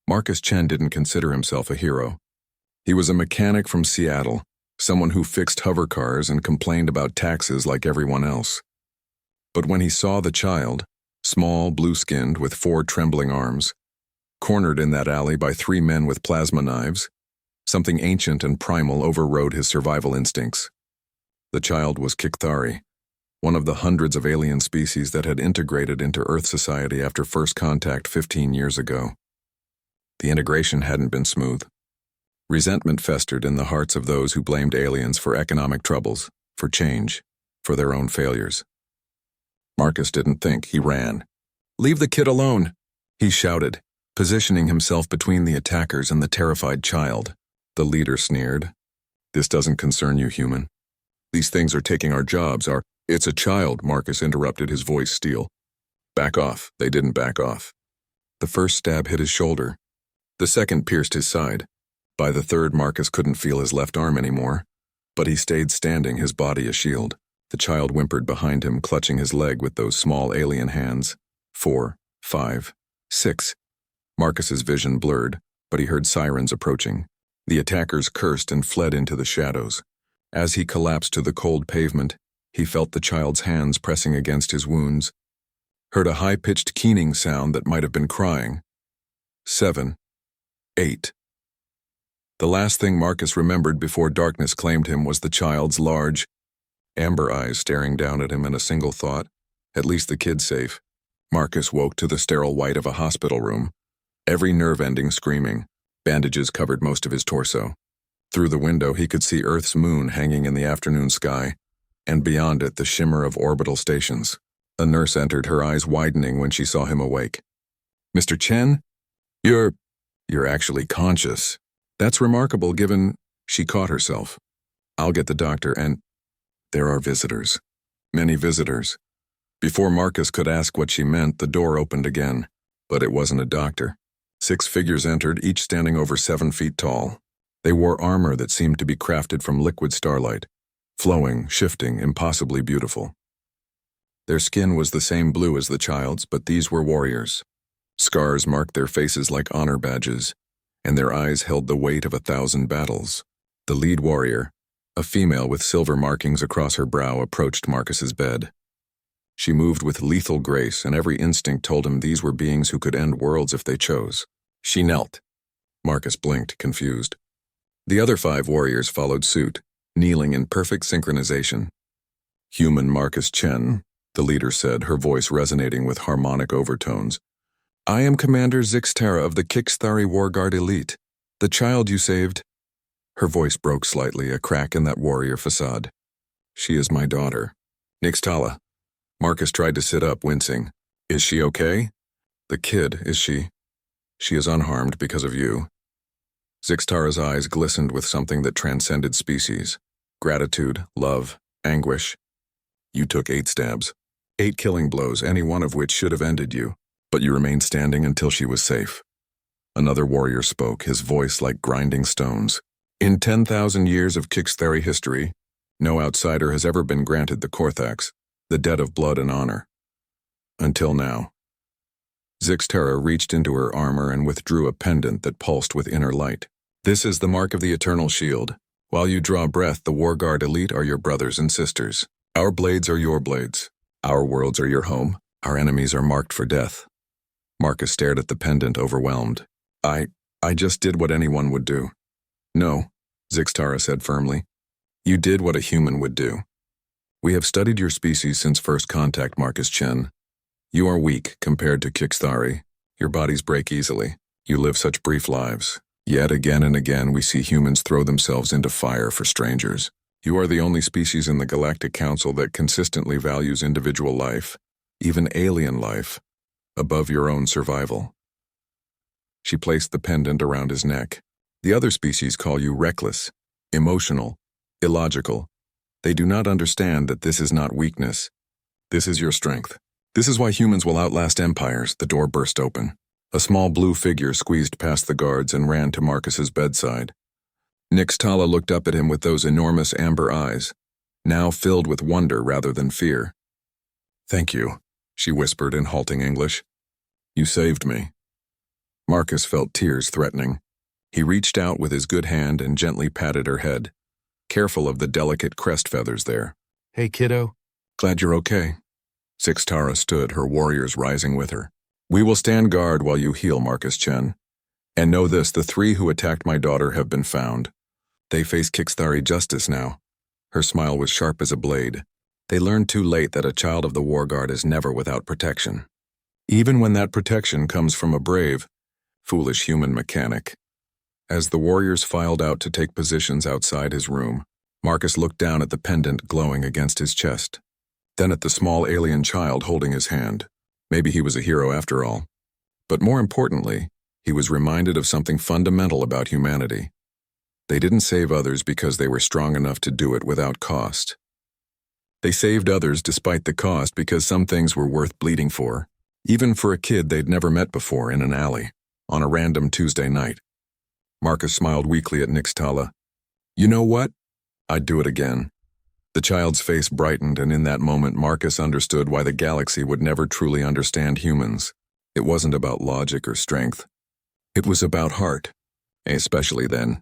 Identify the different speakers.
Speaker 1: Marcus Chen didn't consider himself a hero. He was a mechanic from Seattle, someone who fixed hover cars and complained about taxes like everyone else. But when he saw the child, small, blue-skinned, with 4 trembling arms, cornered in that alley by 3 men with plasma knives, something ancient and primal overrode his survival instincts. The child was Kixthari, one of the hundreds of alien species that had integrated into Earth society after first contact 15 years ago. The integration hadn't been smooth. Resentment festered in the hearts of those who blamed aliens for economic troubles, for change, for their own failures. Marcus didn't think, he ran. "Leave the kid alone," he shouted, positioning himself between the attackers and the terrified child. The leader sneered. "This doesn't concern you, human. These things are taking our jobs, It's a child," Marcus interrupted, his voice steel. "Back off." They didn't back off. The first stab hit his shoulder. The second pierced his side. By the third, Marcus couldn't feel his left arm anymore, but he stayed standing, his body a shield. The child whimpered behind him, clutching his leg with those small alien hands. 4, 5, 6. Marcus's vision blurred, but he heard sirens approaching. The attackers cursed and fled into the shadows. As he collapsed to the cold pavement, he felt the child's hands pressing against his wounds, heard a high-pitched keening sound that might have been crying. 7, 8. The last thing Marcus remembered before darkness claimed him was the child's large, amber eyes staring down at him, and a single thought: at least the kid's safe. Marcus woke to the sterile white of a hospital room, every nerve ending screaming. Bandages covered most of his torso. Through the window he could see Earth's moon hanging in the afternoon sky, and beyond it the shimmer of orbital stations. A nurse entered, her eyes widening when she saw him awake. "Mr. Chen? You're actually conscious. That's remarkable given—" She caught herself. "I'll get the doctor, and—" "There are visitors. Many visitors." Before Marcus could ask what she meant, the door opened again. But it wasn't a doctor. 6 figures entered, each standing over 7 feet tall. They wore armor that seemed to be crafted from liquid starlight, flowing, shifting, impossibly beautiful. Their skin was the same blue as the child's, but these were warriors. Scars marked their faces like honor badges, and their eyes held the weight of 1,000 battles. The lead warrior, a female with silver markings across her brow, approached Marcus's bed. She moved with lethal grace, and every instinct told him these were beings who could end worlds if they chose. She knelt. Marcus blinked, confused. The other 5 warriors followed suit, kneeling in perfect synchronization. "Human Marcus Chen," the leader said, her voice resonating with harmonic overtones. "I am Commander Kixthari of the Kixthari War Guard Elite. The child you saved—" Her voice broke slightly, a crack in that warrior facade. "She is my daughter. Nixtala." Marcus tried to sit up, wincing. "Is she okay?" "The kid, is she?" "She is unharmed because of you." Kixthari's eyes glistened with something that transcended species. Gratitude, love, anguish. "You took 8 stabs. 8 killing blows, any one of which should have ended you. But you remained standing until she was safe." Another warrior spoke, his voice like grinding stones. "In 10,000 years of Kixthari history, no outsider has ever been granted the Korthax, the debt of blood and honor. Until now." Kixthari reached into her armor and withdrew a pendant that pulsed with inner light. "This is the mark of the Eternal Shield. While you draw breath, the War Guard Elite are your brothers and sisters. Our blades are your blades. Our worlds are your home. Our enemies are marked for death." Marcus stared at the pendant, overwhelmed. I just did what anyone would do." "No," Kixthari said firmly. "You did what a human would do. We have studied your species since first contact, Marcus Chen. You are weak compared to Kixthari. Your bodies break easily. You live such brief lives. Yet again and again we see humans throw themselves into fire for strangers. You are the only species in the Galactic Council that consistently values individual life, even alien life, above your own survival." She placed the pendant around his neck. "The other species call you reckless, emotional, illogical. They do not understand that this is not weakness. This is your strength. This is why humans will outlast empires." The door burst open. A small blue figure squeezed past the guards and ran to Marcus's bedside. Nixtala looked up at him with those enormous amber eyes, now filled with wonder rather than fear. "Thank you," she whispered in halting English. "You saved me." Marcus felt tears threatening. He reached out with his good hand and gently patted her head, careful of the delicate crest feathers there.
Speaker 2: Hey, kiddo.
Speaker 1: Glad you're okay. Kixthari stood, her warriors rising with her. We will stand guard while you heal, Marcus Chen. And know this, the 3 who attacked my daughter have been found. They face Kixthari justice now. Her smile was sharp as a blade. They learned too late that a child of the War Guard is never without protection. Even when that protection comes from a brave, foolish human mechanic. As the warriors filed out to take positions outside his room, Marcus looked down at the pendant glowing against his chest. Then at the small alien child holding his hand. Maybe he was a hero after all. But more importantly, he was reminded of something fundamental about humanity. They didn't save others because they were strong enough to do it without cost. They saved others despite the cost because some things were worth bleeding for, even for a kid they'd never met before in an alley, on a random Tuesday night. Marcus smiled weakly at Kixthari. You know what? I'd do it again. The child's face brightened, and in that moment Marcus understood why the galaxy would never truly understand humans. It wasn't about logic or strength. It was about heart, especially then.